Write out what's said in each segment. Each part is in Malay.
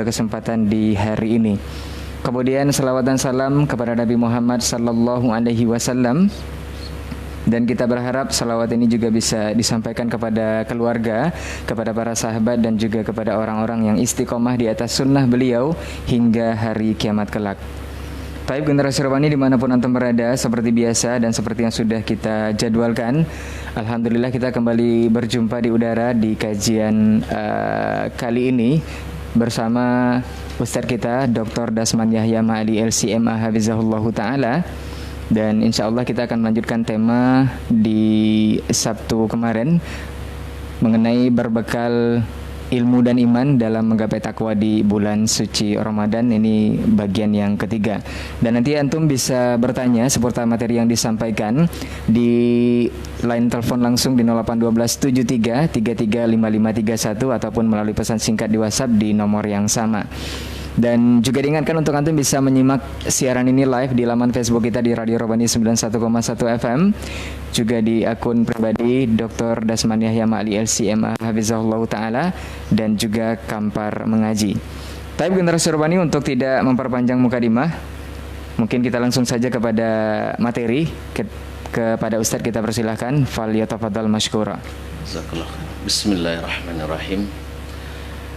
kesempatan di hari ini. Kemudian salawat dan salam kepada Nabi Muhammad sallallahu alaihi wasallam, dan kita berharap salawat ini juga bisa disampaikan kepada keluarga, kepada para sahabat, dan juga kepada orang-orang yang istiqomah di atas sunnah beliau hingga hari kiamat kelak. Taib generasi Robani dimanapun antum berada, seperti biasa dan seperti yang sudah kita jadwalkan, alhamdulillah kita kembali berjumpa di udara di kajian kali ini bersama Ustadz kita Dr. Dasman Yahya Ma'ali LCMA Hafizahullahu Ta'ala. Dan insya Allah kita akan melanjutkan tema di Sabtu kemarin mengenai berbekal ilmu dan iman dalam menggapai takwa di bulan suci Ramadan. Ini bagian yang ketiga. Dan nanti antum bisa bertanya seputar materi yang disampaikan di line telepon langsung di 0812 73 335531 ataupun melalui pesan singkat di WhatsApp di nomor yang sama. Dan juga diingatkan untuk antum bisa menyimak siaran ini live di laman Facebook kita di Radio Robani 91,1 FM, juga di akun pribadi Dr. Dasman Yahya Ma'ali LCMA Hafizahullah Ta'ala, dan juga Kampar Mengaji. Taib generasi Robani, untuk tidak memperpanjang mukadimah, mungkin kita langsung saja kepada materi. Kepada Ustadz kita persilahkan, fal yatafadhal mashkura. Bismillahirrahmanirrahim.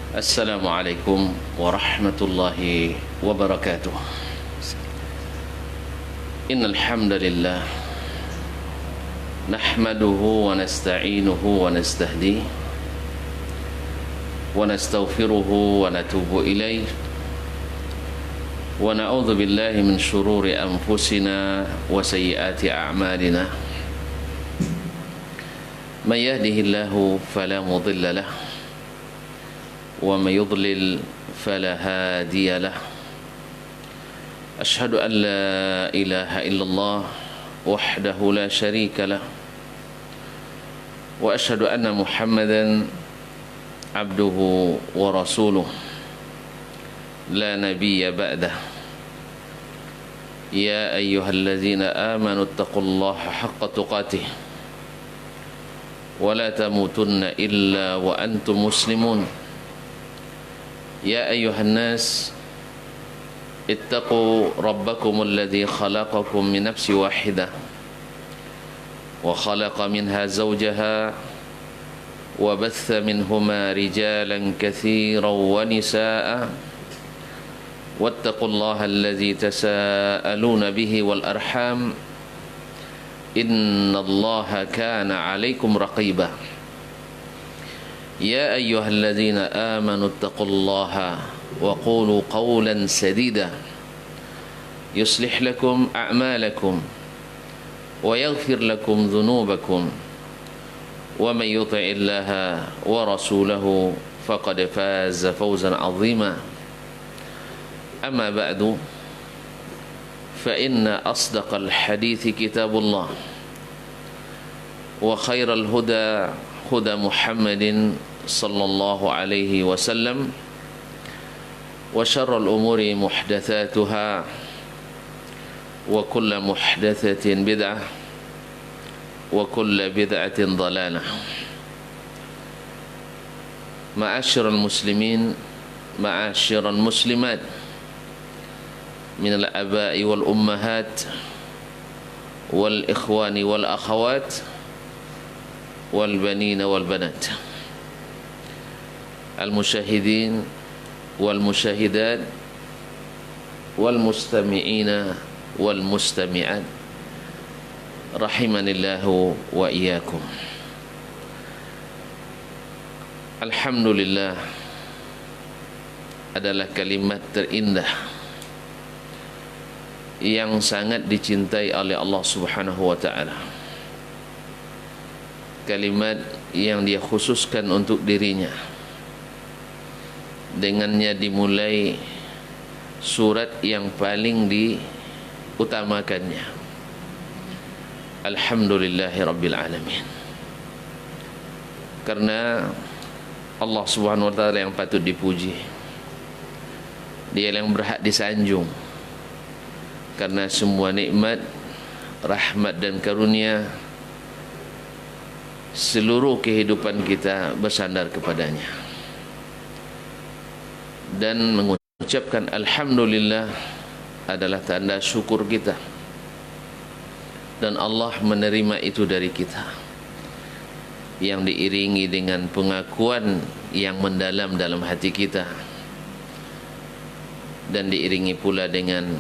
Assalamualaikum warahmatullahi wabarakatuh. Innal hamdalillah nahmaduhu wa nasta'inuhu wa nastahdihi wa nastaghfiruhu wa natubu ilayhi wa na'udzu billahi min shururi anfusina wa sayyiati a'malina. May yahdihillahu fala mudilla lahu ومن يضلل فلا هادي له. أشهد أن لا إله إلا الله وحده لا شريك له وأشهد أن محمدا عبده ورسوله لا نبي بعده. يا أيها الذين آمنوا اتقوا الله حق تقاته ولا تموتن إلا وأنتم مسلمون. يا أيها الناس اتقوا ربكم الذي خلقكم من نفس واحدة وخلق منها زوجها وبث منهما رجالا كثيرا ونساء واتقوا الله الذي تساءلون به والأرحام إن الله كان عليكم رقيبا. يا أيها الذين آمنوا اتقوا الله وقولوا قولا سديدا يصلح لكم أعمالكم ويغفر لكم ذنوبكم ومن يطع الله ورسوله فقد فاز فوزا عظيما. أما بعد فإن أصدق الحديث كتاب الله وخير الهدى هدى محمد صلى الله عليه وسلم وشر الأمور محدثاتها وكل محدثة بدعة وكل بدعة ضلالة. معاشر المسلمين معاشر المسلمات من الآباء والأمهات والإخوان والأخوات والبنين والبنات المشاهدين والمشاهدات والمستمعين والمستمعات رحمني الله وإياكم. Alhamdulillah adalah kalimat terindah yang sangat dicintai oleh Allah Subhanahu wa ta'ala. Kalimat yang dia khususkan untuk dirinya. Dengannya dimulai surat yang paling diutamakannya. Alhamdulillahi Rabbil Alamin. Karena Allah Subhanahu wa ta'ala yang patut dipuji, Dia yang berhak disanjung, karena semua nikmat, rahmat dan karunia seluruh kehidupan kita bersandar kepadanya. dan mengucapkan alhamdulillah adalah tanda syukur kita, dan Allah menerima itu dari kita, yang diiringi dengan pengakuan yang mendalam dalam hati kita, dan diiringi pula dengan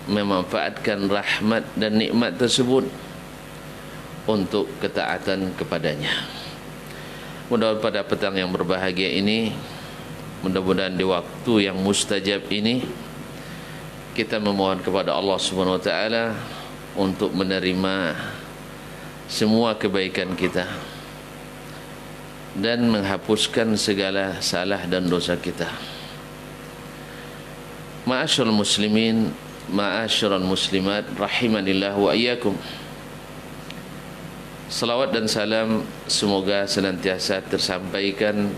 memanfaatkan rahmat dan nikmat tersebut untuk ketaatan kepadanya. Mudah-mudahan pada petang yang berbahagia ini, mudah-mudahan di waktu yang mustajab ini, kita memohon kepada Allah Subhanahu wa taala untuk menerima semua kebaikan kita dan menghapuskan segala salah dan dosa kita. Ma'asyiral muslimin, ma'asyiral muslimat, rahimanillah wa iyyakum. Salawat dan salam semoga senantiasa tersampaikan,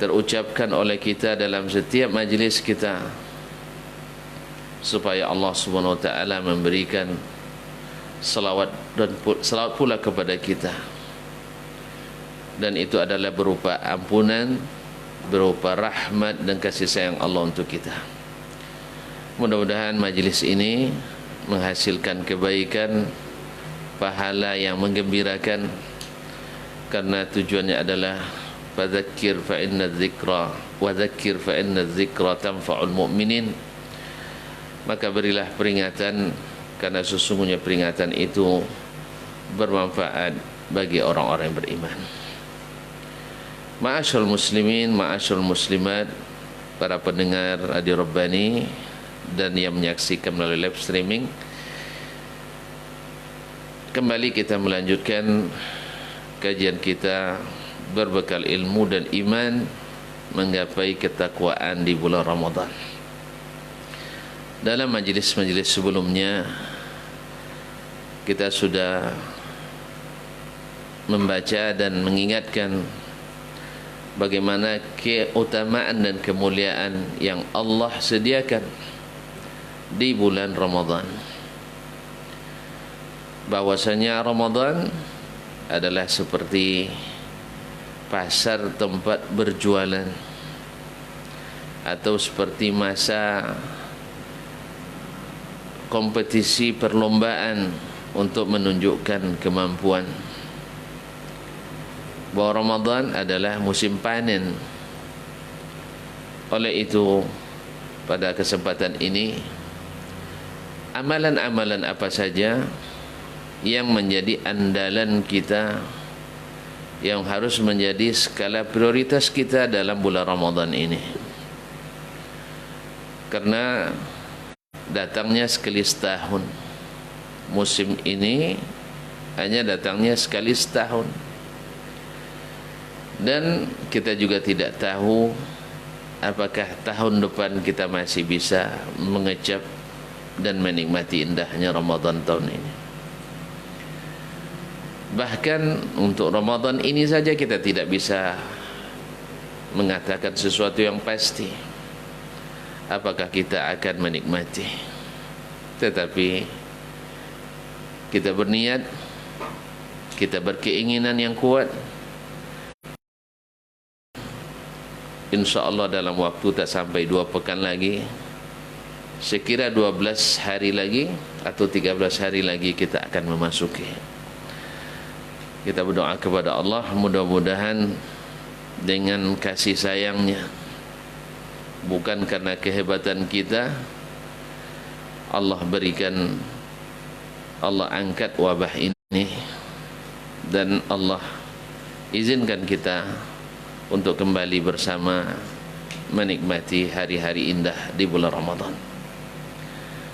terucapkan oleh kita dalam setiap majlis kita, supaya Allah Subhanahu wa taala memberikan salawat pula kepada kita, dan itu adalah berupa ampunan, berupa rahmat dan kasih sayang Allah untuk kita. Mudah-mudahan majlis ini menghasilkan kebaikan, pahala yang menggembirakan, karena tujuannya adalah fadzakir fa inna dzikra wa dzakir fa inna dzikra tanfa'ul mu'minin. Maka berilah peringatan, karena sesungguhnya peringatan itu bermanfaat bagi orang-orang yang beriman. Ma'asyiral muslimin, ma'asyiral muslimat, para pendengar Radio Rabbani dan yang menyaksikan melalui live streaming, kembali kita melanjutkan kajian kita berbekal ilmu dan iman menggapai ketakwaan di bulan Ramadan. Dalam majlis-majlis sebelumnya kita sudah membaca dan mengingatkan bagaimana keutamaan dan kemuliaan yang Allah sediakan di bulan Ramadan. Bahwasanya Ramadan adalah seperti pasar tempat berjualan, atau seperti masa kompetisi perlombaan untuk menunjukkan kemampuan. Bahwa Ramadan adalah musim panen. Oleh itu, pada kesempatan ini, amalan-amalan apa saja yang menjadi andalan kita, yang harus menjadi skala prioritas kita dalam bulan Ramadan ini. Karena datangnya sekali setahun. Musim ini hanya datangnya sekali setahun. Dan kita juga tidak tahu apakah tahun depan kita masih bisa mengecap dan menikmati indahnya Ramadan tahun ini. Bahkan untuk Ramadan ini saja kita tidak bisa mengatakan sesuatu yang pasti apakah kita akan menikmati. Tetapi kita berniat, kita berkeinginan yang kuat, InsyaAllah dalam waktu tak sampai 2 pekan lagi, sekira 12 hari lagi atau 13 hari lagi kita akan memasuki. Kita berdoa kepada Allah, mudah-mudahan dengan kasih sayangnya, bukan karena kehebatan kita, Allah berikan, Allah angkat wabah ini, dan Allah izinkan kita untuk kembali bersama menikmati hari-hari indah di bulan Ramadan.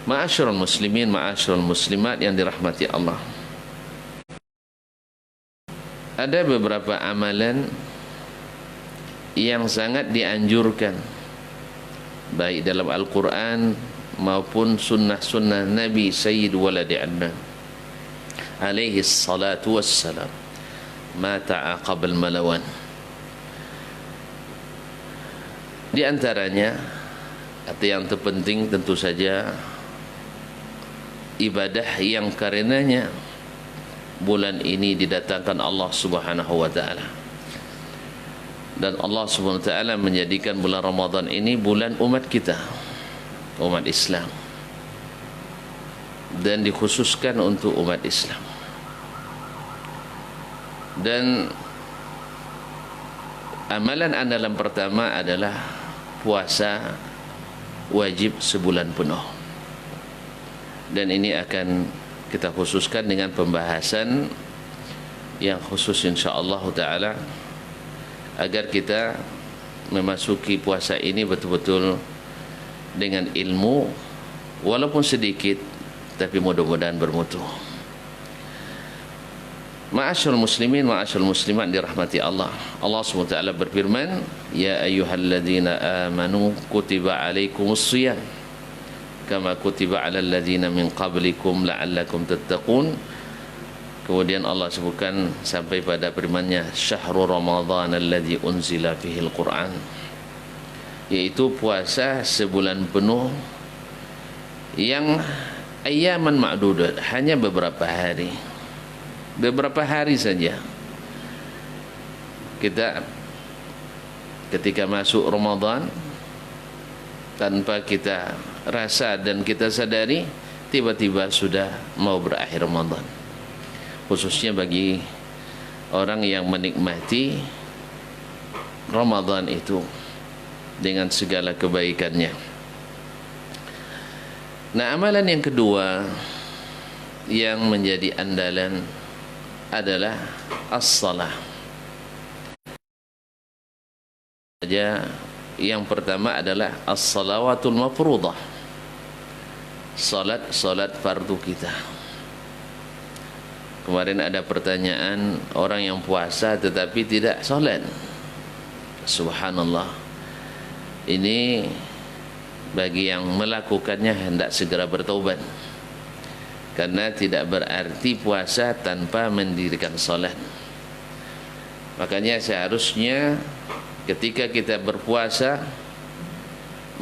Ma'asyiral muslimin, ma'asyiral muslimat yang dirahmati Allah, ada beberapa amalan yang sangat dianjurkan baik dalam Al-Quran maupun sunnah-sunnah Nabi Sayyid Waladi Adnan alaihi salatu wassalam, ma ta'aqabal malawan. Di antaranya atau yang terpenting tentu saja ibadah yang karenanya bulan ini didatangkan Allah Subhanahu wa taala. Dan Allah Subhanahu wa taala menjadikan bulan Ramadan ini bulan umat kita, umat Islam, dan dikhususkan untuk umat Islam. Dan amalan andalan pertama adalah puasa wajib sebulan penuh. Dan ini akan kita khususkan dengan pembahasan yang khusus insyaallah taala, agar kita memasuki puasa ini betul-betul dengan ilmu, walaupun sedikit tapi mudah-mudahan bermutu. Ma'asyiral muslimin, ma'asyiral muslimat dirahmati Allah. Allah SWT berfirman, ya ayyuhalladzina amanu kutiba alaikumus shiyam kama kutiba alal ladzina min qablikum la'allakum tattaqun. Kemudian Allah sebutkan sampai pada firman-Nya, syahrul ramadhan alladzi unzila fihil Qur'an, yaitu puasa sebulan penuh yang ayyaman ma'dudat, hanya beberapa hari. Beberapa hari saja. Kita ketika masuk Ramadan, tanpa kita rasa dan kita sadari, tiba-tiba sudah mau berakhir Ramadan. Khususnya bagi orang yang menikmati Ramadan itu dengan segala kebaikannya. Nah, amalan yang kedua yang menjadi andalan adalah as-salah. Yang pertama adalah as-salawatul mafruḍah, salat fardu kita. Kemarin ada pertanyaan orang yang puasa tetapi tidak salat. Subhanallah. Ini bagi yang melakukannya hendak segera bertaubat, karena tidak berarti puasa tanpa mendirikan salat. Makanya seharusnya ketika kita berpuasa,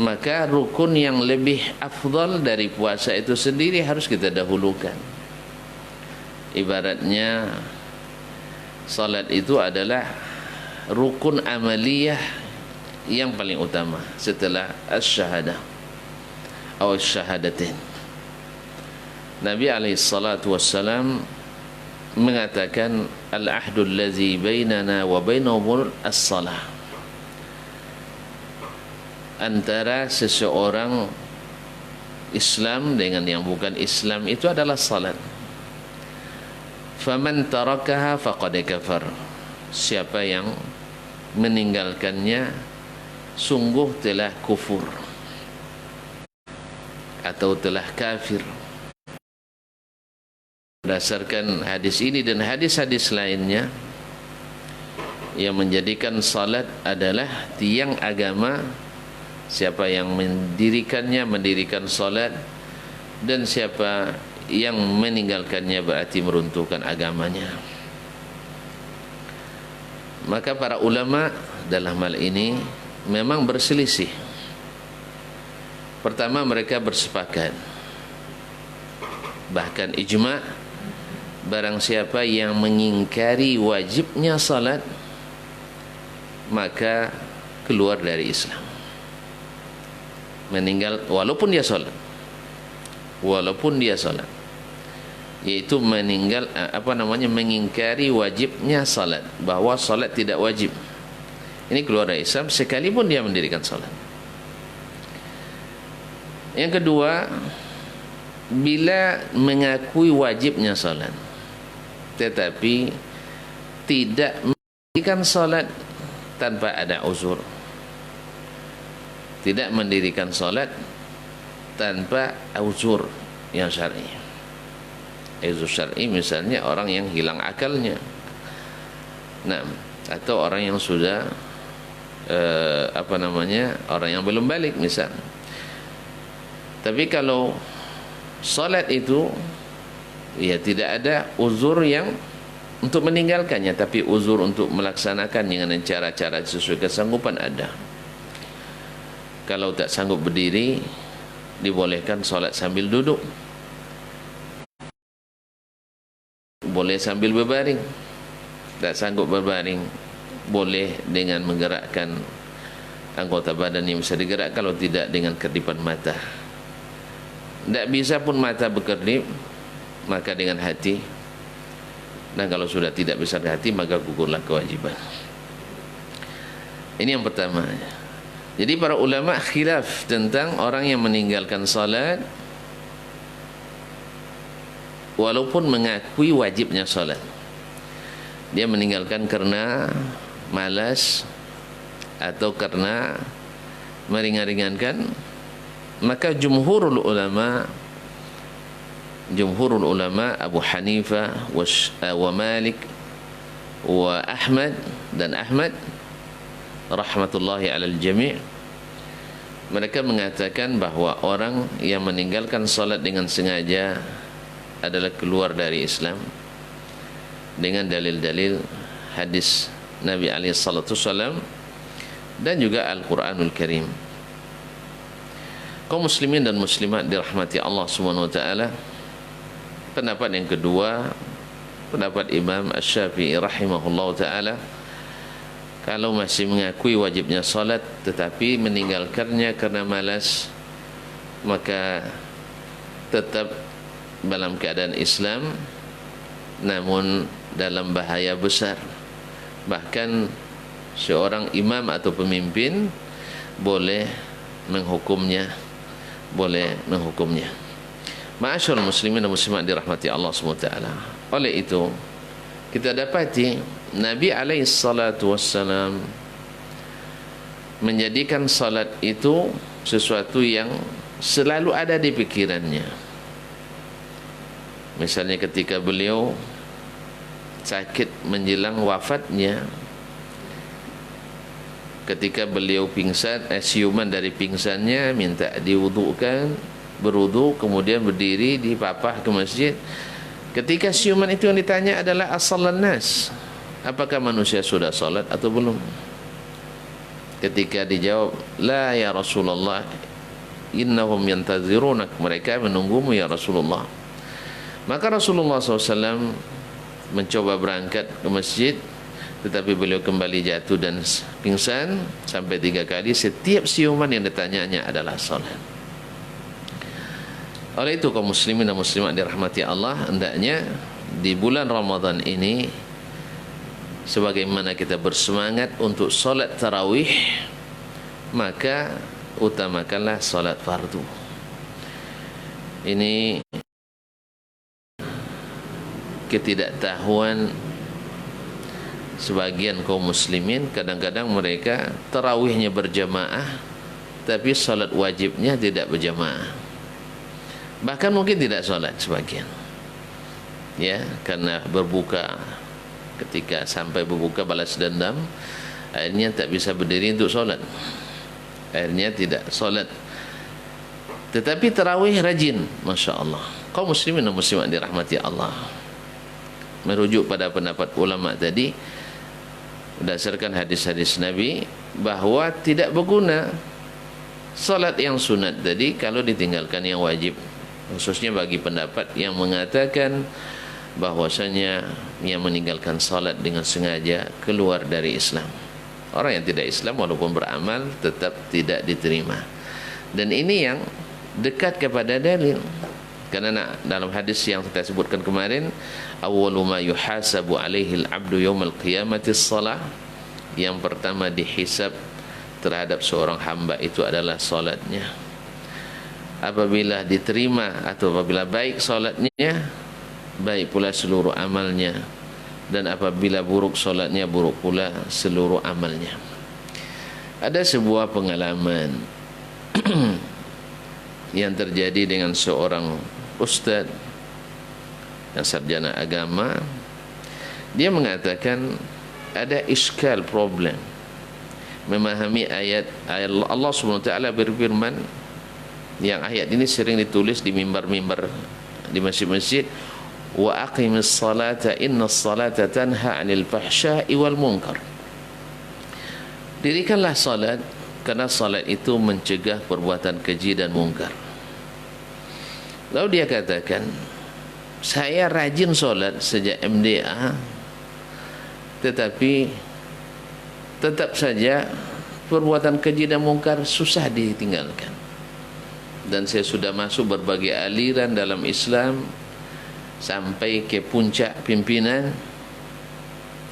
maka rukun yang lebih afdal dari puasa itu sendiri harus kita dahulukan. Ibaratnya salat itu adalah rukun amaliyah yang paling utama setelah asy-syahadah atau syahadatain. Nabi alaihissalatu wassalam mengatakan, al-ahdul ladzi bainana wa bainahum as-salah. Antara seseorang Islam dengan yang bukan Islam itu adalah salat. Faman tarakaha faqad kafar. Siapa yang meninggalkannya sungguh telah kufur atau telah kafir. Berdasarkan hadis ini dan hadis-hadis lainnya yang menjadikan salat adalah tiang agama, siapa yang mendirikan salat, dan siapa yang meninggalkannya berarti meruntuhkan agamanya. Maka para ulama dalam hal ini memang berselisih. Pertama, mereka bersepakat, bahkan ijma', barang siapa yang mengingkari wajibnya salat maka keluar dari Islam, meninggal walaupun dia salat, yaitu meninggal mengingkari wajibnya salat, bahwa salat tidak wajib. Ini keluar dari Islam sekalipun dia mendirikan salat. Yang kedua, bila mengakui wajibnya salat tetapi tidak mendirikan salat tanpa ada uzur, tidak mendirikan salat tanpa uzur yang syar'i. Uzur syar'i misalnya orang yang hilang akalnya, nah, atau orang yang sudah orang yang belum balik misal. Tapi kalau salat itu ya tidak ada uzur yang untuk meninggalkannya, tapi uzur untuk melaksanakan dengan cara-cara sesuai kesanggupan ada. Kalau tak sanggup berdiri, dibolehkan salat sambil duduk, boleh sambil berbaring. Tak sanggup berbaring, boleh dengan menggerakkan anggota badan yang bisa digerak, kalau tidak dengan kedipan mata. Tidak bisa pun mata berkedip, maka dengan hati. Dan kalau sudah tidak bisa ke hati, maka gugurlah kewajiban. Ini yang pertama. Jadi para ulama khilaf tentang orang yang meninggalkan salat walaupun mengakui wajibnya salat. Dia meninggalkan karena malas atau karena meringan-ringankan, maka jumhurul ulama Abu Hanifah wa Malik wa Ahmad dan Ahmad rahmatullahi alal jami', mereka mengatakan bahawa orang yang meninggalkan salat dengan sengaja adalah keluar dari Islam dengan dalil-dalil hadis Nabi alaihi salatu wasallam dan juga Al-Quranul Karim. Kaum muslimin dan muslimat dirahmati Allah Subhanahu wa taala, pendapat yang kedua, pendapat Imam Asy-Syafi'i rahimahullahu taala, kalau masih mengakui wajibnya salat tetapi meninggalkannya karena malas, maka tetap dalam keadaan Islam, namun dalam bahaya besar. Bahkan seorang imam atau pemimpin boleh menghukumnya. Ma'asyiral muslimin dan muslimat dirahmati Allah SWT. Oleh itu kita dapati Nabi alaihi salatu wassalam menjadikan salat itu sesuatu yang selalu ada di pikirannya. Misalnya ketika beliau sakit menjelang wafatnya, ketika beliau pingsan, siuman dari pingsannya, minta diwudukan, berwudu, kemudian berdiri dipapah ke masjid. Ketika siuman itu yang ditanya adalah as-salan nas, apakah manusia sudah salat atau belum? Ketika dijawab la ya Rasulullah innahum yantazirunak, mereka menunggumu ya Rasulullah, maka Rasulullah SAW mencoba berangkat ke masjid, tetapi beliau kembali jatuh dan pingsan sampai 3 kali. Setiap siuman yang ditanyanya adalah salat. Oleh itu kaum muslimin dan muslimat dirahmati Allah, hendaknya di bulan Ramadan ini, sebagaimana kita bersemangat untuk salat tarawih, maka utamakanlah salat fardu. Ini ketidaktahuan sebagian kaum muslimin. Kadang-kadang mereka tarawihnya berjamaah, tapi salat wajibnya tidak berjamaah. Bahkan mungkin tidak salat sebagian, ya, karena berbuka, ketika sampai berbuka balas dendam, akhirnya tak bisa berdiri untuk salat, akhirnya tidak salat. Tetapi tarawih rajin, Masya Allah. Kaum muslimin dan muslimat dirahmati Allah, merujuk pada pendapat ulama tadi, berdasarkan hadis-hadis Nabi, bahawa tidak berguna salat yang sunat tadi kalau ditinggalkan yang wajib, khususnya bagi pendapat yang mengatakan bahwasanya yang meninggalkan salat dengan sengaja keluar dari Islam. Orang yang tidak Islam walaupun beramal tetap tidak diterima. Dan ini yang dekat kepada dalil, karena dalam hadis yang kita sebutkan kemarin, awwalu ma yuhasabu alaihi al-'abdu yaumal qiyamati as-salah, yang pertama dihisab terhadap seorang hamba itu adalah salatnya. Apabila diterima atau apabila baik salatnya, baik pula seluruh amalnya, dan apabila buruk salatnya, buruk pula seluruh amalnya. Ada sebuah pengalaman yang terjadi dengan seorang ustaz yang sarjana agama. Dia mengatakan ada iskal, problem memahami ayat Allah SWT berfirman, yang ayat ini sering ditulis di mimbar-mimbar di masjid-masjid, wa aqimis salata innas salata tanha 'anil fahsya'i wal munkar. Dirikanlah salat, karena salat itu mencegah perbuatan keji dan mungkar. Lalu dia katakan, saya rajin salat sejak MDA, tetapi tetap saja perbuatan keji dan mungkar susah ditinggalkan. Dan saya sudah masuk berbagai aliran dalam Islam sampai ke puncak pimpinan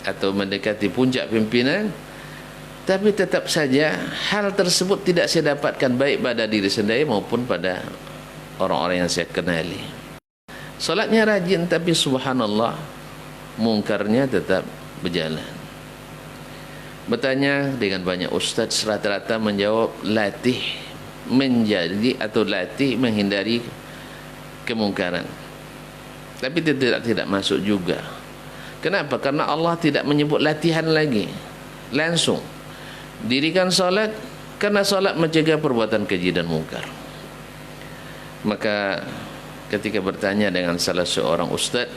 atau mendekati puncak pimpinan, tapi tetap saja hal tersebut tidak saya dapatkan baik pada diri sendiri maupun pada orang-orang yang saya kenali. Solatnya rajin, tapi subhanallah mungkarnya tetap berjalan. Bertanya dengan banyak ustaz, rata-rata menjawab latih menjadi atau latih menghindari kemungkaran. Tapi tidak masuk juga. Kenapa? Karena Allah tidak menyebut latihan lagi. Langsung dirikan solat, karena solat mencegah perbuatan keji dan mungkar. Maka ketika bertanya dengan salah seorang ustaz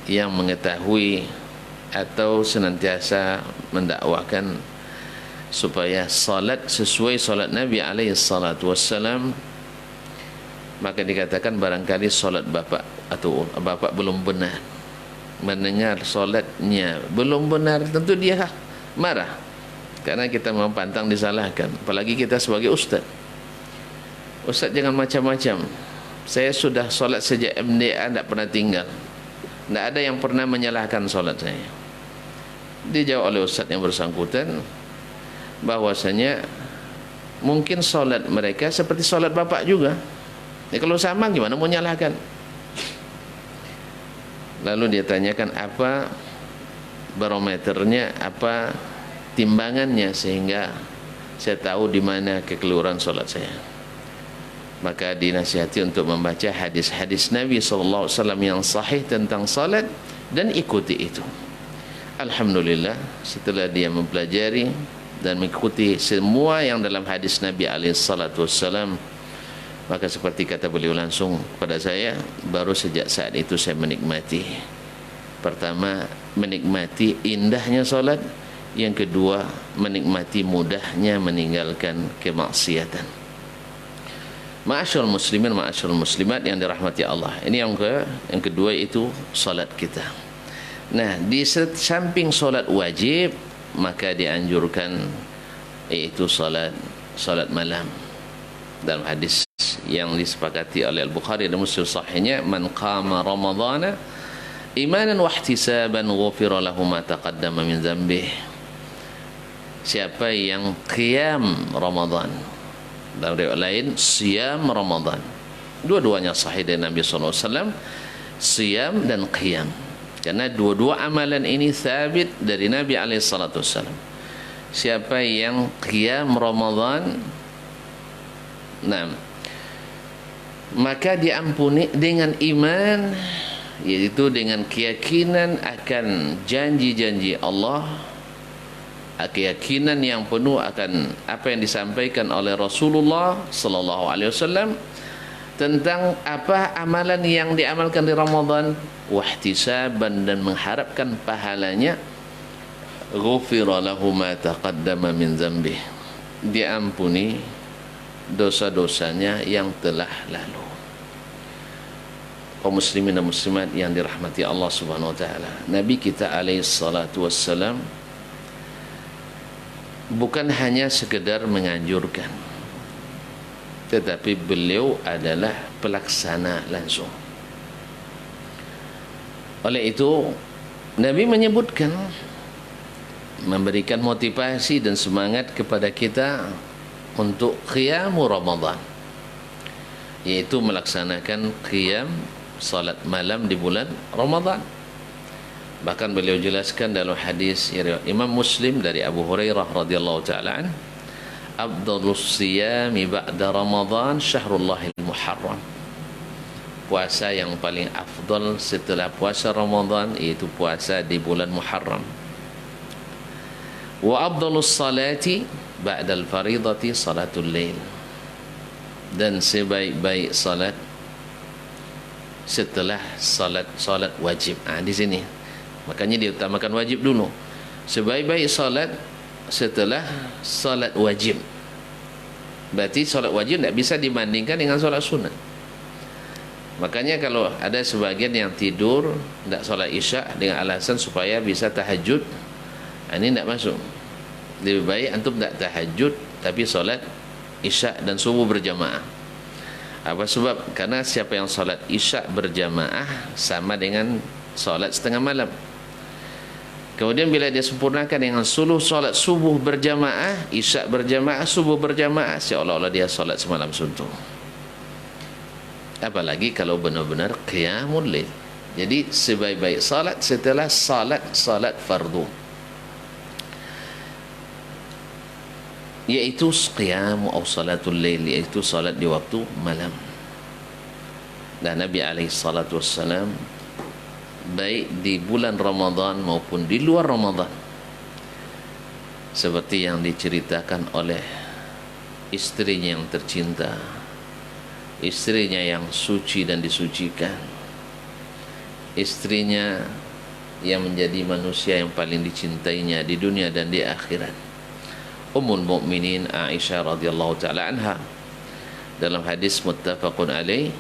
yang mengetahui atau senantiasa mendakwahkan supaya salat sesuai salat Nabi alaihi salatu wassalam, maka dikatakan barangkali salat bapak atau bapak belum benar, mendengar salatnya belum benar, tentu dia marah karena kita mempantang disalahkan. Apalagi kita sebagai ustaz. Ustaz jangan macam-macam. Saya sudah salat sejak MDA, tidak pernah tinggal, tidak ada yang pernah menyalahkan salat saya. Dijawab oleh ustaz yang bersangkutan bahwasanya mungkin solat mereka seperti solat bapak juga. Ya, kalau sama gimana mau nyalahkan? Lalu dia tanyakan apa barometernya, apa timbangannya sehingga saya tahu di mana kekeliruan solat saya. Maka dinasihati untuk membaca hadis-hadis Nabi SAW yang sahih tentang salat dan ikuti itu. Alhamdulillah, setelah dia mempelajari dan mengikuti semua yang dalam hadis Nabi SAW, maka seperti kata beliau langsung kepada saya, baru sejak saat itu saya menikmati. Pertama, menikmati indahnya solat. Yang kedua, menikmati mudahnya meninggalkan kemaksiatan. Ma'asyarul muslimin, ma'asyarul muslimat yang dirahmati Allah. Ini yang kedua, itu solat kita. Nah, di samping solat wajib, maka dianjurkan yaitu salat malam. Dalam hadis yang disepakati oleh Al-Bukhari dan Muslim sahihnya, man qama ramadhana imanan wa ihtisaban ghufira lahu ma taqaddama min dhanbih. Siapa yang qiyam Ramadan, dalam riwayat lain siyam Ramadan, dua-duanya sahih dari Nabi SAW, siyam dan qiyam. Karena dua-dua amalan ini sabit dari Nabi SAW. Siapa yang qiyam Ramadan, nah, maka diampuni dengan iman, yaitu dengan keyakinan akan janji-janji Allah, keyakinan yang penuh akan apa yang disampaikan oleh Rasulullah SAW tentang apa amalan yang diamalkan di Ramadan, wahtisaban, dan mengharapkan pahalanya, ghufira lahu ma taqaddama min dzambih, diampuni dosa-dosanya yang telah lalu. Kaum muslimin dan muslimat yang dirahmati Allah Subhanahu wa taala, Nabi kita alaihi salatu wassalam bukan hanya sekedar menganjurkan, tetapi beliau adalah pelaksana langsung. Oleh itu Nabi menyebutkan, memberikan motivasi dan semangat kepada kita untuk qiyamu Ramadan, yaitu melaksanakan qiyam salat malam di bulan Ramadan. Bahkan beliau jelaskan dalam hadis Imam Muslim dari Abu Hurairah radhiyallahu taala an, afdhalus siyami ba'da Ramadan syahrullahil muharram. Puasa yang paling afdal setelah puasa Ramadan yaitu puasa di bulan Muharram. Wa afdhalus salati ba'dal faridati salatul lail. Dan sebaik-baik salat setelah salat wajib. Di sini makanya diutamakan wajib dulu. Sebaik-baik salat setelah salat wajib. Berarti salat wajib tidak bisa dibandingkan dengan salat sunat. Makanya kalau ada sebagian yang tidur tidak salat isya dengan alasan supaya bisa tahajud, Ini tidak masuk. Lebih baik antum tak tahajud tapi solat isya dan subuh berjamaah. Apa sebab? Karena siapa yang solat isya berjamaah sama dengan solat setengah malam. Kemudian bila dia sempurnakan dengan solat subuh berjamaah, isya berjamaah, subuh berjamaah, seolah-olah dia solat semalam suntuk. Apalagi kalau benar-benar qiyamul lail. Jadi sebaik-baik salat setelah salat fardu, yaitu qiyam atau salatul lail, yaitu salat di waktu malam. Dan Nabi alaihi salatu wassalam baik di bulan Ramadan maupun di luar Ramadan, seperti yang diceritakan oleh istrinya yang tercinta, istrinya yang suci dan disucikan, istrinya yang menjadi manusia yang paling dicintainya di dunia dan di akhirat, Ummul Mukminin Aisyah radhiyallahu taala anha, dalam hadis muttafaqun alaih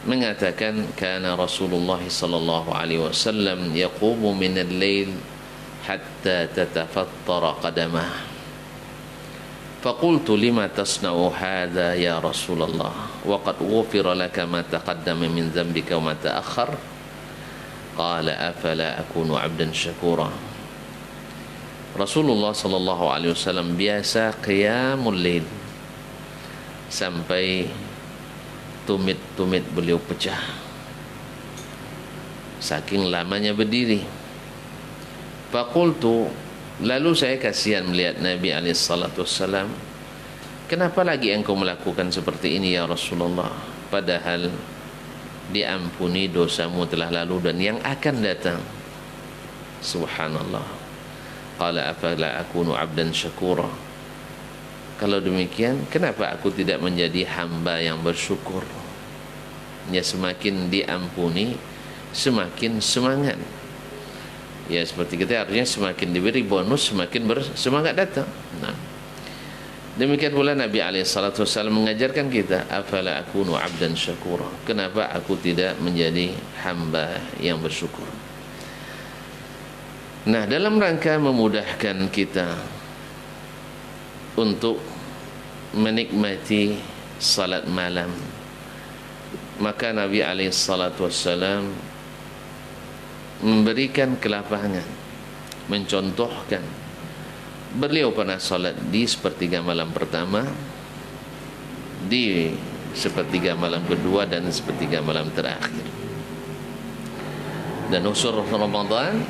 mengatakan, kana Rasulullah sallallahu alaihi wasallam yaqumu min al-lail hatta tatafattara qadamah. فقلت لما تصنع هذا يا رسول الله وقد غفر لك ما تقدم من ذنبك وما تأخر قال أفلا أكون عبدا شكورا. Rasulullah sallallahu alaihi wasallam biasa qiyamul lail sampai tumit-tumit beliau pecah saking lamanya berdiri. Faqultu, lalu saya kasihan melihat Nabi SAW, kenapa lagi engkau melakukan seperti ini ya Rasulullah, padahal diampuni dosamu telah lalu dan yang akan datang. Subhanallah. Qala afala akunu abdan syakura. Kalau demikian, kenapa aku tidak menjadi hamba yang bersyukur? Ya, semakin diampuni semakin semangat. Ya, seperti kita artinya semakin diberi bonus semakin bersemangat datang. Nah, demikian pula Nabi SAW mengajarkan kita, afala akunu abdan syakura, kenapa aku tidak menjadi hamba yang bersyukur. Nah, dalam rangka memudahkan kita untuk menikmati salat malam, maka Nabi SAW memberikan kelapangan, mencontohkan. Beliau pernah salat di sepertiga malam pertama, di sepertiga malam kedua, dan sepertiga malam terakhir. Dan usul Ramadan,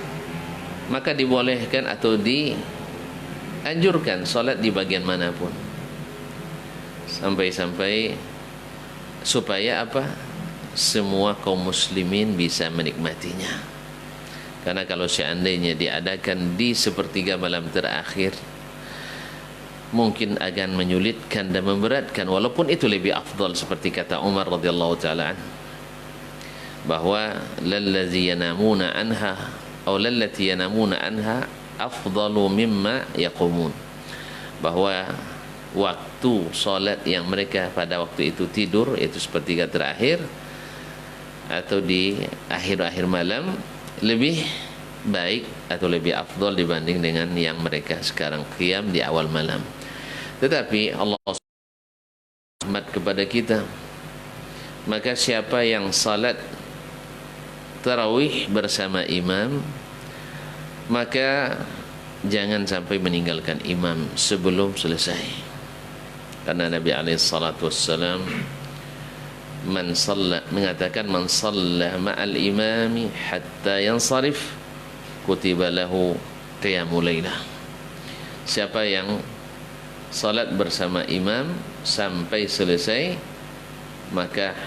maka dibolehkan atau dianjurkan salat di bagian manapun, sampai-sampai supaya apa? Semua kaum muslimin bisa menikmatinya. Karena kalau seandainya diadakan di sepertiga malam terakhir, mungkin akan menyulitkan dan memberatkan, walaupun itu lebih afdal, seperti kata Umar radhiyallahu taala bahwa lallazi yanamuna anha atau lallati yanamuna anha afdalu mimma yaqumun, bahwa waktu salat yang mereka pada waktu itu tidur, yaitu sepertiga terakhir atau di akhir-akhir malam, lebih baik atau lebih afdal dibanding dengan yang mereka sekarang qiyam di awal malam. Tetapi Allah rahmat kepada kita, maka siapa yang salat tarawih bersama imam, maka jangan sampai meninggalkan imam sebelum selesai. Karena Nabi SAW mengatakan, man shalla ma'al imami hatta yansarif kutiba lahu qiyamul lailah. Siapa yang salat bersama imam sampai selesai, maka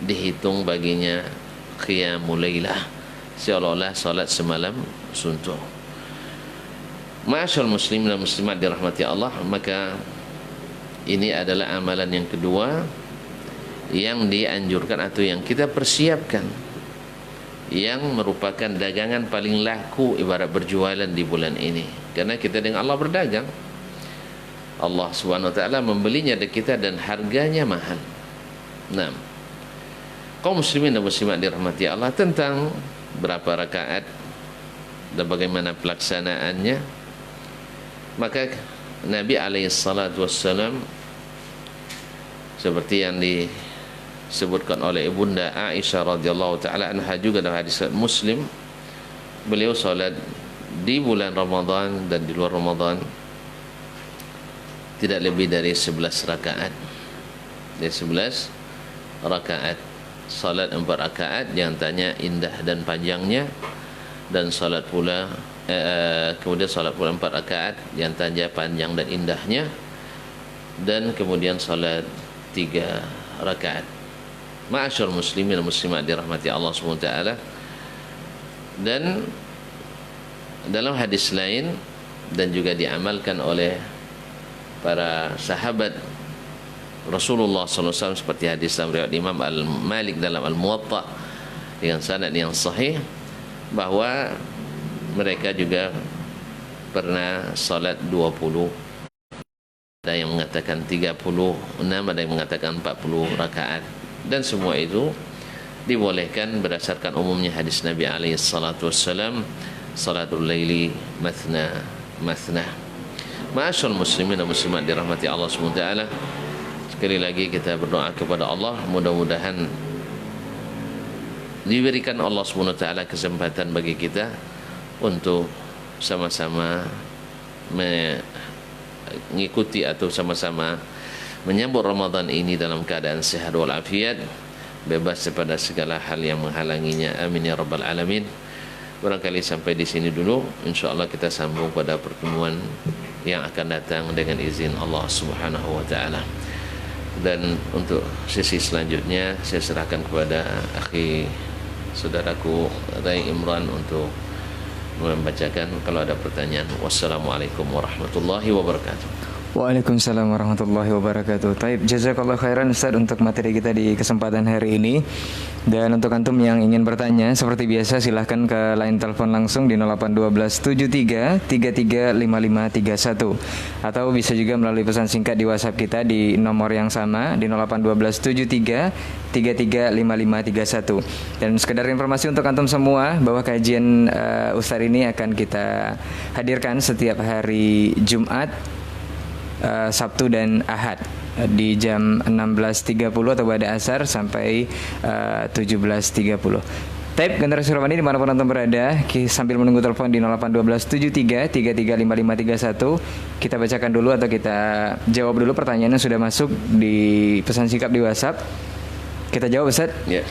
dihitung baginya qiyamul lailah, seolah-olah salat semalam suntuk. Ma'asyal muslimin dan muslimat dirahmati Allah, maka ini adalah amalan yang kedua yang dianjurkan atau yang kita persiapkan, yang merupakan dagangan paling laku ibarat berjualan di bulan ini. Karena kita dengan Allah berdagang, Allah SWT membelinya dari kita dan harganya mahal. Nah, kaum muslimin dan muslimat dirahmati Allah, tentang berapa rakaat dan bagaimana pelaksanaannya, maka Nabi SAW seperti yang disebutkan oleh Ibunda Aisyah radhiyallahu taala anha juga dalam hadis Muslim, beliau salat di bulan Ramadan dan di luar Ramadan tidak lebih dari 11 rakaat. Dari 11 rakaat. Salat 4 rakaat, yang tanya indah dan panjangnya, dan salat pula kemudian salat pula 4 rakaat, yang tanya panjang dan indahnya, dan kemudian salat 3 rakaat. Ma'asyar muslimin dan muslimat dirahmati Allah SWT. Dan dalam hadis lain dan juga diamalkan oleh para sahabat Rasulullah SAW seperti hadis dalam riwayat Imam Al-Malik dalam Al-Muwatta dengan sanad yang sahih, bahwa mereka juga pernah salat 20, ada yang mengatakan 36, ada yang mengatakan 40 rakaat, dan semua itu dibolehkan berdasarkan umumnya hadis Nabi SAW, salatul laili mathna mathna. Ma'asyar muslimin dan muslimat dirahmati Allah SWT, sekali lagi kita berdoa kepada Allah, mudah-mudahan diberikan Allah SWT kesempatan bagi kita untuk sama-sama mengikuti atau sama-sama menyambut Ramadan ini dalam keadaan sehat walafiat, bebas daripada segala hal yang menghalanginya. Amin ya rabbal alamin. Barangkali sampai di sini dulu. InsyaAllah kita sambung pada pertemuan yang akan datang dengan izin Allah Subhanahu wa taala. Dan untuk sesi selanjutnya saya serahkan kepada akhi saudaraku Rai Imran untuk membacakan kalau ada pertanyaan. Wassalamualaikum warahmatullahi wabarakatuh. Waalaikumsalam warahmatullahi wabarakatuh. Taib, jazakallah khairan Ustaz untuk materi kita di kesempatan hari ini. Dan untuk antum yang ingin bertanya, seperti biasa silahkan ke line telepon langsung di 0812 73 33 5531, atau bisa juga melalui pesan singkat di WhatsApp kita di nomor yang sama di 0812 73 33 5531. Dan sekedar informasi untuk antum semua bahwa kajian Ustaz ini akan kita hadirkan setiap hari Jumat, Sabtu dan Ahad di jam 16.30 atau pada asar sampai 17.30. Taib generasi Romani dimanapun antum berada, sambil menunggu telepon di 0812 73 33 5531, kita bacakan dulu atau kita jawab dulu pertanyaannya sudah masuk di pesan singkat di WhatsApp. Kita jawab, Ustaz. Ya.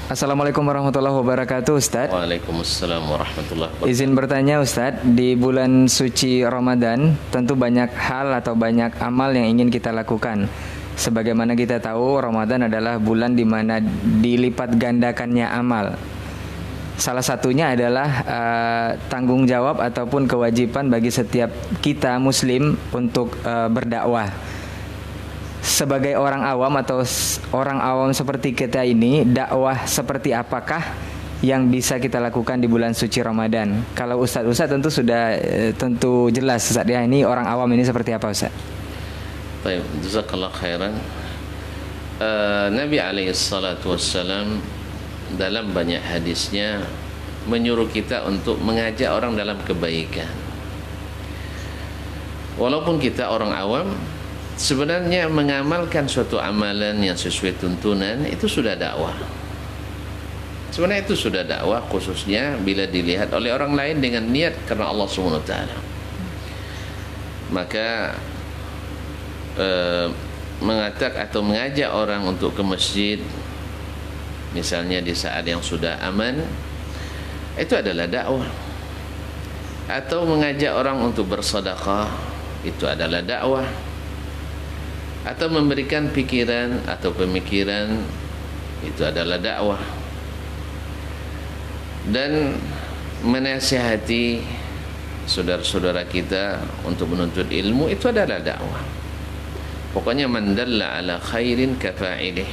Assalamualaikum warahmatullahi wabarakatuh, Ustaz. Waalaikumsalam warahmatullahi wabarakatuh. Izin bertanya, Ustaz, di bulan suci Ramadan tentu banyak hal atau banyak amal yang ingin kita lakukan. Sebagaimana kita tahu, Ramadan adalah bulan di mana dilipat gandakannya amal. Salah satunya adalah tanggung jawab ataupun kewajiban bagi setiap kita muslim untuk berdakwah. Sebagai orang awam atau orang awam seperti kita ini, dakwah seperti apakah yang bisa kita lakukan di bulan suci Ramadan? Kalau Ustaz tentu sudah tentu jelas, Ustaz, ya, ini orang awam ini seperti apa, Ustaz? Baik, jazakallah khairan. Nabi SAW dalam banyak hadisnya menyuruh kita untuk mengajak orang dalam kebaikan. Walaupun kita orang awam, sebenarnya mengamalkan suatu amalan yang sesuai tuntunan itu sudah dakwah. Sebenarnya itu sudah dakwah, khususnya bila dilihat oleh orang lain dengan niat karena Allah SWT. Maka mengatakan atau mengajak orang untuk ke masjid, misalnya di saat yang sudah aman, itu adalah dakwah. Atau mengajak orang untuk bersedekah, itu adalah dakwah. Atau memberikan pikiran atau pemikiran, itu adalah dakwah. Dan menasihati saudara-saudara kita untuk menuntut ilmu, itu adalah dakwah. Pokoknya man dalla ala khairin kafa'ilih,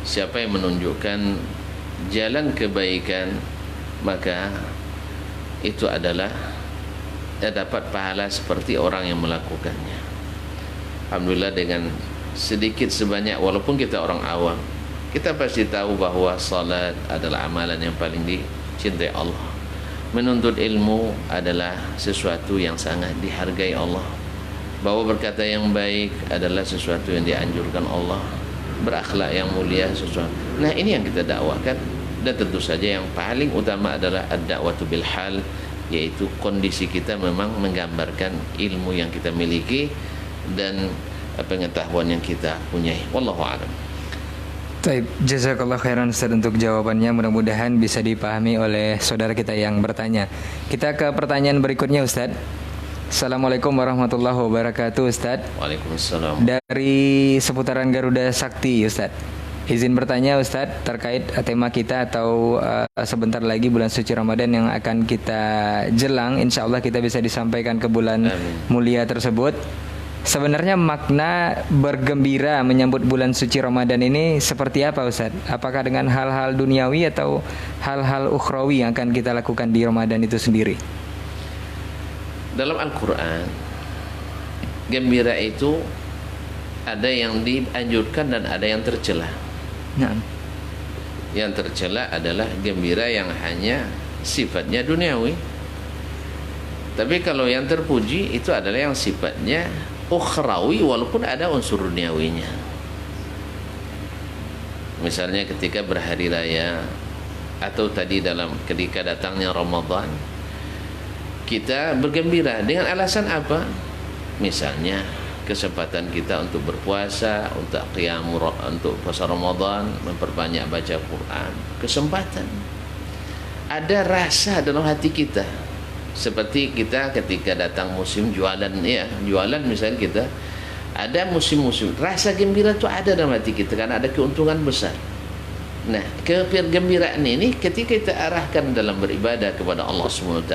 siapa yang menunjukkan jalan kebaikan, maka itu adalah dapat pahala seperti orang yang melakukannya. Alhamdulillah, dengan sedikit sebanyak, walaupun kita orang awam, kita pasti tahu bahwa salat adalah amalan yang paling dicintai Allah. menuntut ilmu adalah sesuatu yang sangat dihargai Allah. Bawa berkata yang baik adalah sesuatu yang dianjurkan Allah. Berakhlak yang mulia sesuatu. Nah, ini yang kita dakwakan. Dan tentu saja yang paling utama adalah ad-da'watu bil hal, yaitu kondisi kita memang menggambarkan ilmu yang kita miliki dan pengetahuan yang kita punyai. Wallahu a'lam. Baik, jazakallah khairan Ustaz untuk jawabannya. Mudah-mudahan bisa dipahami oleh saudara kita yang bertanya. Kita ke pertanyaan berikutnya Ustaz. Assalamualaikum warahmatullahi wabarakatuh Ustaz. Waalaikumsalam. Dari seputaran Garuda Sakti Ustaz. Izin bertanya Ustaz terkait tema kita atau sebentar lagi bulan suci Ramadan yang akan kita jelang. Insya Allah kita bisa disampaikan ke bulan mulia tersebut. Sebenarnya makna bergembira menyambut bulan suci Ramadan ini seperti apa Ustaz? Apakah dengan hal-hal duniawi atau hal-hal ukhrawi yang akan kita lakukan di Ramadan itu sendiri? Dalam Al-Quran, gembira itu ada yang dianjurkan dan ada yang tercela. Nah. Yang tercela adalah gembira yang hanya sifatnya duniawi. Tapi kalau yang terpuji itu adalah yang sifatnya ukhrawi walaupun ada unsur duniawinya. Misalnya ketika berhari raya atau tadi dalam ketika datangnya Ramadan, kita bergembira dengan alasan apa? Misalnya kesempatan kita untuk berpuasa, untuk untuk puasa Ramadan, memperbanyak baca Quran, kesempatan. Ada rasa dalam hati kita. Seperti kita ketika datang musim jualan, ya, jualan misalnya kita ada musim-musim, rasa gembira itu ada dalam hati kita karena ada keuntungan besar. Nah, kegembiraan ini ketika kita arahkan dalam beribadah kepada Allah SWT,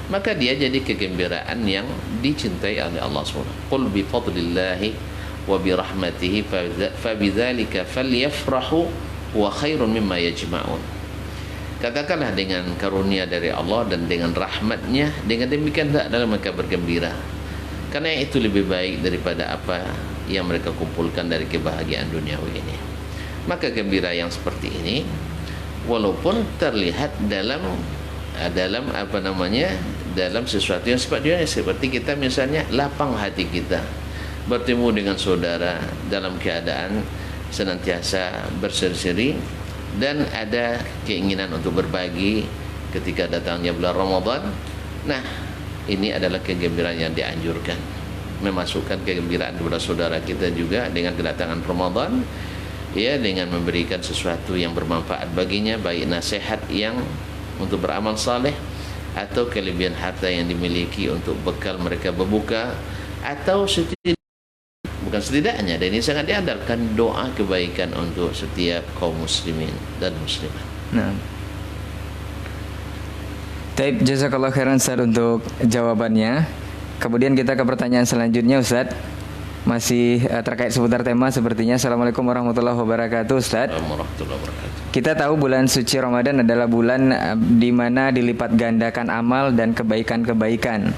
maka dia jadi kegembiraan yang dicintai oleh Allah SWT. Qul bi fadlillahi wa bi rahmatihi fabidzalika falyafrahu wa khairun mimma yajma'un. Katakanlah dengan karunia dari Allah dan dengan rahmatnya, dengan demikian hendaklah mereka bergembira, karena itu lebih baik daripada apa yang mereka kumpulkan dari kebahagiaan duniawi ini. Maka gembira yang seperti ini walaupun terlihat dalam dalam sesuatu yang sifatnya seperti kita misalnya lapang hati kita bertemu dengan saudara dalam keadaan senantiasa berseri-seri dan ada keinginan untuk berbagi ketika datangnya bulan Ramadan. Nah, ini adalah kegembiraan yang dianjurkan, memasukkan kegembiraan kepada saudara kita juga dengan kedatangan Ramadan, ya, dengan memberikan sesuatu yang bermanfaat baginya, baik nasihat yang untuk beramal saleh atau kelebihan harta yang dimiliki untuk bekal mereka berbuka, atau bukan setidaknya, dan ini sangat diandalkan doa kebaikan untuk setiap kaum muslimin dan muslimat. Nah. Taib, jazakallah khairan Ustaz untuk jawabannya. Kemudian kita ke pertanyaan selanjutnya Ustaz. Masih terkait seputar tema sepertinya. Assalamualaikum warahmatullahi wabarakatuh Ustaz. Warahmatullahi wabarakatuh. Kita tahu bulan suci Ramadan adalah bulan di mana dilipat gandakan amal dan kebaikan-kebaikan.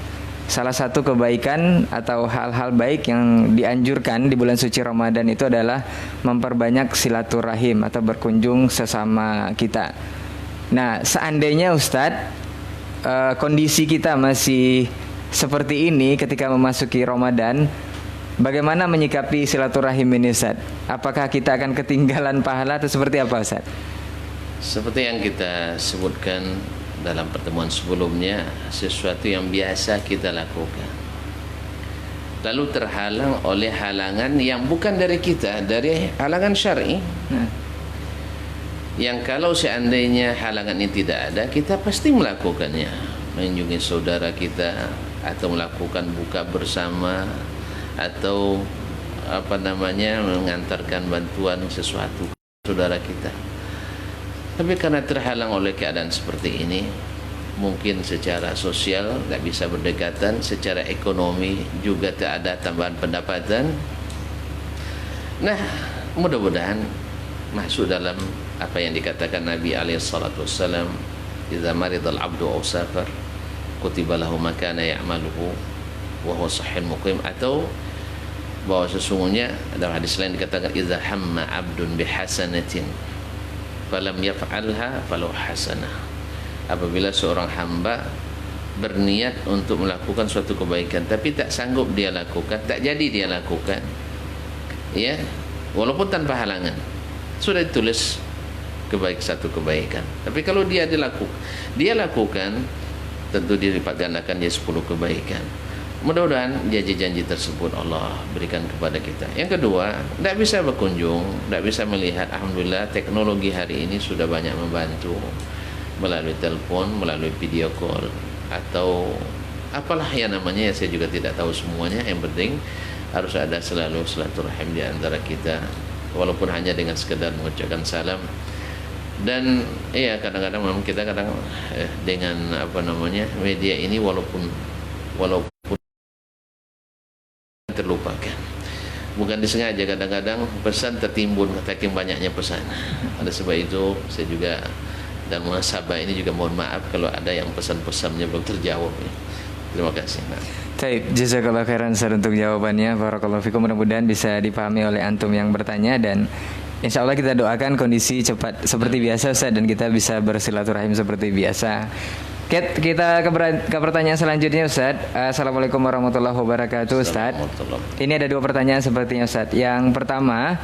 Salah satu kebaikan atau hal-hal baik yang dianjurkan di bulan suci Ramadan itu adalah memperbanyak silaturahim atau berkunjung sesama kita. Nah, seandainya Ustadz kondisi kita masih seperti ini ketika memasuki Ramadan, bagaimana menyikapi silaturahim ini Ustadz? Apakah kita akan ketinggalan pahala atau seperti apa Ustadz? Seperti yang kita sebutkan dalam pertemuan sebelumnya, sesuatu yang biasa kita lakukan lalu terhalang oleh halangan yang bukan dari kita, dari halangan syar'i, yang kalau seandainya halangan ini tidak ada, kita pasti melakukannya, mengunjungi saudara kita atau melakukan buka bersama atau mengantarkan bantuan sesuatu ke saudara kita. Tapi karena terhalang oleh keadaan seperti ini, mungkin secara sosial tidak bisa berdekatan, secara ekonomi juga tak ada tambahan pendapatan. Nah, mudah-mudahan masuk dalam apa yang dikatakan Nabi SAW, "Idza maridal 'abdu aw safar, kutiba lahu ma kana ya'maluhu wa huwa sahih muqim." Atau bahwa sesungguhnya dalam hadis lain dikatakan, "Idza hamma 'abdun bihasanatin falam yaf'alha falau hasanah." apabila seorang hamba berniat untuk melakukan suatu kebaikan tapi tak sanggup dia lakukan, tak jadi dia lakukan, ya, walaupun tanpa halangan, sudah ditulis satu kebaikan. Tapi kalau dia lakukan, tentu dilipat gandakan dia 10 kebaikan. Mudah-mudahan janji-janji tersebut Allah berikan kepada kita. Yang kedua, tidak bisa berkunjung, tidak bisa melihat. Alhamdulillah teknologi hari ini sudah banyak membantu melalui telepon, melalui video call, atau apalah yang namanya, saya juga tidak tahu semuanya. Yang penting harus ada selalu silaturahim di antara kita, walaupun hanya dengan sekedar mengucapkan salam. Dan iya, kadang-kadang memang kita dengan media ini walaupun terlupakan, bukan disengaja, kadang-kadang pesan tertimbun saking banyaknya pesan. Oleh sebab itu saya juga dan muhasabah ini juga mohon maaf kalau ada yang pesan-pesannya belum terjawab ya. Terima kasih. Baik, jazakallahu khairan Ustaz untuk jawabannya. Barakallahu fikum, mudah-mudahan bisa dipahami oleh antum yang bertanya, dan insya Allah kita doakan kondisi cepat seperti biasa Ustaz, dan kita bisa bersilaturahim seperti biasa. Kita ke pertanyaan selanjutnya Ustaz. Assalamualaikum warahmatullahi wabarakatuh Ustaz. Ini ada 2 pertanyaan sepertinya Ustaz. Yang pertama,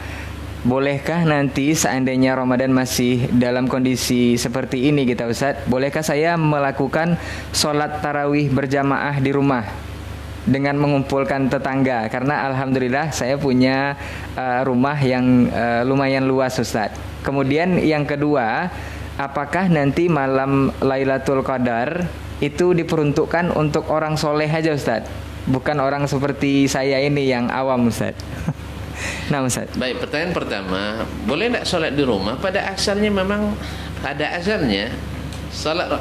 bolehkah nanti seandainya Ramadan masih dalam kondisi seperti ini kita Ustaz, bolehkah saya melakukan sholat tarawih berjamaah di rumah dengan mengumpulkan tetangga? Karena alhamdulillah saya punya rumah yang lumayan luas Ustaz. Kemudian yang kedua, apakah nanti malam Lailatul Qadar itu diperuntukkan untuk orang soleh aja Ustaz, bukan orang seperti saya ini yang awam Ustaz? Nah Ustaz. Baik, pertanyaan pertama, boleh tidak sholat di rumah? Pada asalnya memang sholat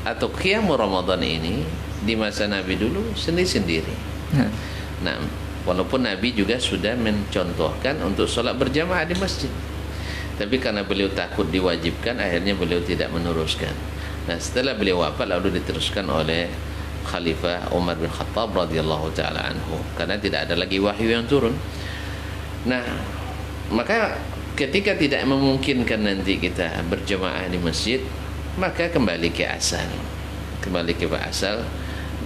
atau qiyam Ramadan ini di masa Nabi dulu sendiri-sendiri. Nah, walaupun Nabi juga sudah mencontohkan untuk sholat berjamaah di masjid, tapi karena beliau takut diwajibkan, akhirnya beliau tidak meneruskan. Nah, setelah beliau wafat lalu diteruskan oleh Khalifah Umar bin Khattab radhiyallahu taala anhu, karena tidak ada lagi wahyu yang turun. Nah, maka ketika tidak memungkinkan nanti kita berjamaah di masjid, maka kembali ke asal,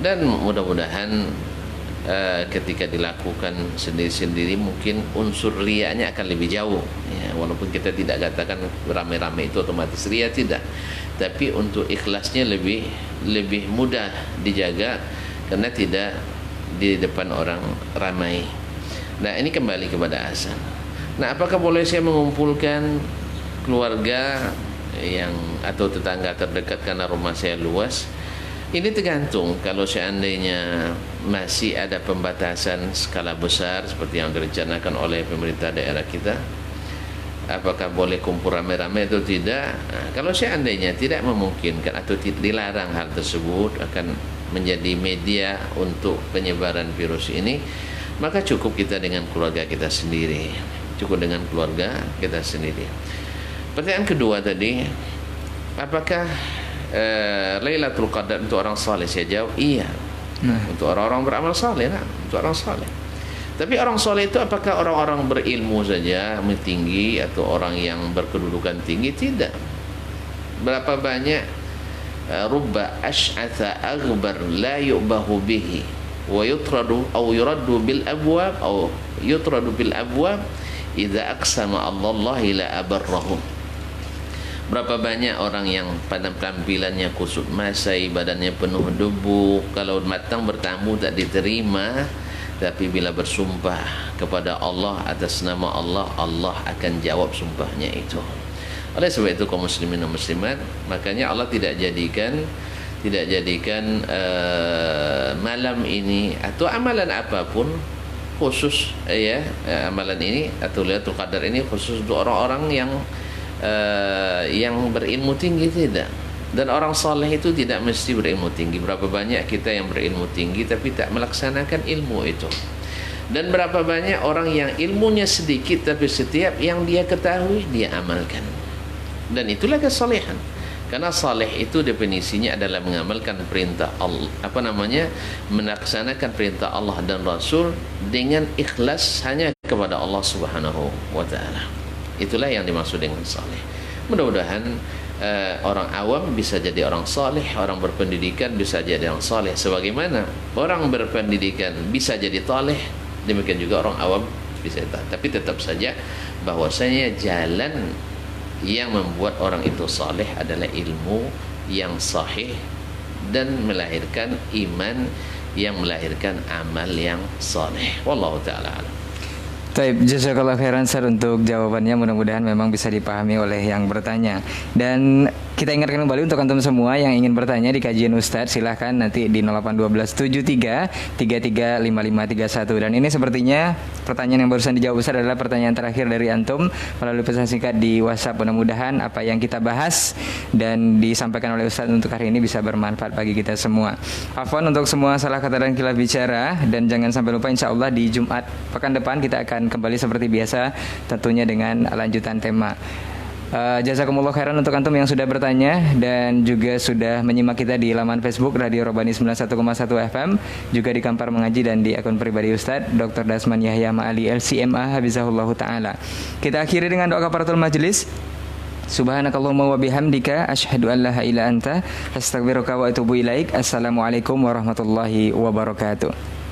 dan mudah-mudahan ketika dilakukan sendiri-sendiri mungkin unsur riaknya akan lebih jauh ya, walaupun kita tidak katakan ramai-ramai itu otomatis riak, tidak, tapi untuk ikhlasnya lebih mudah dijaga karena tidak di depan orang ramai. Nah, ini kembali kepada asal. Nah, apakah boleh saya mengumpulkan keluarga atau tetangga terdekat karena rumah saya luas? Ini tergantung. Kalau seandainya masih ada pembatasan skala besar seperti yang direncanakan oleh pemerintah daerah kita, apakah boleh kumpul ramai-ramai atau tidak? Nah, kalau seandainya tidak memungkinkan atau dilarang hal tersebut akan menjadi media untuk penyebaran virus ini, maka cukup kita dengan keluarga kita sendiri. Pertanyaan kedua tadi, apakah Lailatul Qadar untuk orang saleh? Saya jawab iya. Untuk orang-orang beramal saleh, untuk orang saleh. Tapi orang saleh itu apakah orang-orang berilmu saja, tinggi, atau orang yang berkedudukan tinggi? Tidak. Berapa banyak rubba asy'atha aghbar la yu'bahu bihi wa yutradu bil abwab idza aqsama Allah la abarrahum. Berapa banyak orang yang pada penampilannya kusut masai, badannya penuh debu, kalau matang bertamu tak diterima, tapi bila bersumpah kepada Allah atas nama Allah, Allah akan jawab sumpahnya itu. Oleh sebab itu kaum muslimin dan muslimat, makanya Allah tidak jadikan malam ini atau amalan apapun khusus amalan ini atau Lailatul Qadar ini khusus untuk orang-orang yang berilmu tinggi, tidak. Dan orang saleh itu tidak mesti berilmu tinggi. Berapa banyak kita yang berilmu tinggi tapi tak melaksanakan ilmu itu. Dan berapa banyak orang yang ilmunya sedikit tapi setiap yang dia ketahui dia amalkan. Dan itulah kesalehan. Karena saleh itu definisinya adalah mengamalkan perintah Allah, melaksanakan perintah Allah dan Rasul dengan ikhlas hanya kepada Allah Subhanahu wa taala. Itulah yang dimaksud dengan saleh. Mudah-mudahan orang awam bisa jadi orang saleh, orang berpendidikan bisa jadi orang saleh. Sebagaimana orang berpendidikan bisa jadi saleh, demikian juga orang awam bisa. Tapi tetap saja bahwasanya jalan yang membuat orang itu saleh adalah ilmu yang sahih dan melahirkan iman yang melahirkan amal yang saleh. Wallahu taala alam. Taib, jazakallah khairan Ustaz untuk jawabannya, mudah-mudahan memang bisa dipahami oleh yang bertanya. Dan kita ingatkan kembali untuk antum semua yang ingin bertanya di kajian Ustadz, silahkan nanti di 0812 73 33 5531. Dan ini sepertinya pertanyaan yang barusan dijawab Ustadz adalah pertanyaan terakhir dari antum melalui pesan singkat di WhatsApp. Mudah-mudahan apa yang kita bahas dan disampaikan oleh Ustadz untuk hari ini bisa bermanfaat bagi kita semua. Afwan untuk semua salah kata dan khilaf bicara, dan jangan sampai lupa insya Allah di Jumat pekan depan kita akan kembali seperti biasa, tentunya dengan lanjutan tema. Jazakumullah khairan untuk antum yang sudah bertanya dan juga sudah menyimak kita di laman Facebook Radio Robani 91,1 FM, juga di Kampar Mengaji dan di akun pribadi Ustadz Dr. Dasman Yahya Ma'ali LCMA Habizahullahu Ta'ala. Kita akhiri dengan doa kafaratul majlis. Subhanakallahumma wa bihamdika asyhadu an la ilaha illa anta astaghfiruka wa atubu ilaik. Assalamualaikum warahmatullahi wabarakatuh.